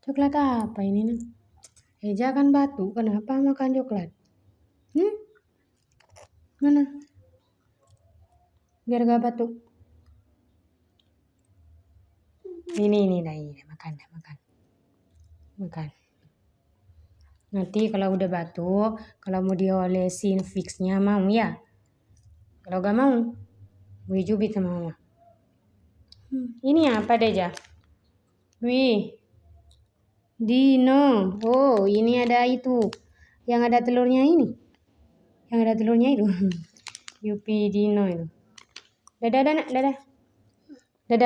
Coklat apa ini nak? Eja kan batu, kenapa makan coklat? Mana? Biar gak batuk. Ini, makan. Nanti kalau udah batuk, kalau mau diolesin fixnya mau ya? Kalau gak mau, beli cubit sama mama. Ini apa Deja? Wih, Dino. Oh, ini ada itu. Yang ada telurnya ini. Yang ada telurnya itu. Yupi Dino itu. Dadah, nak, dadah.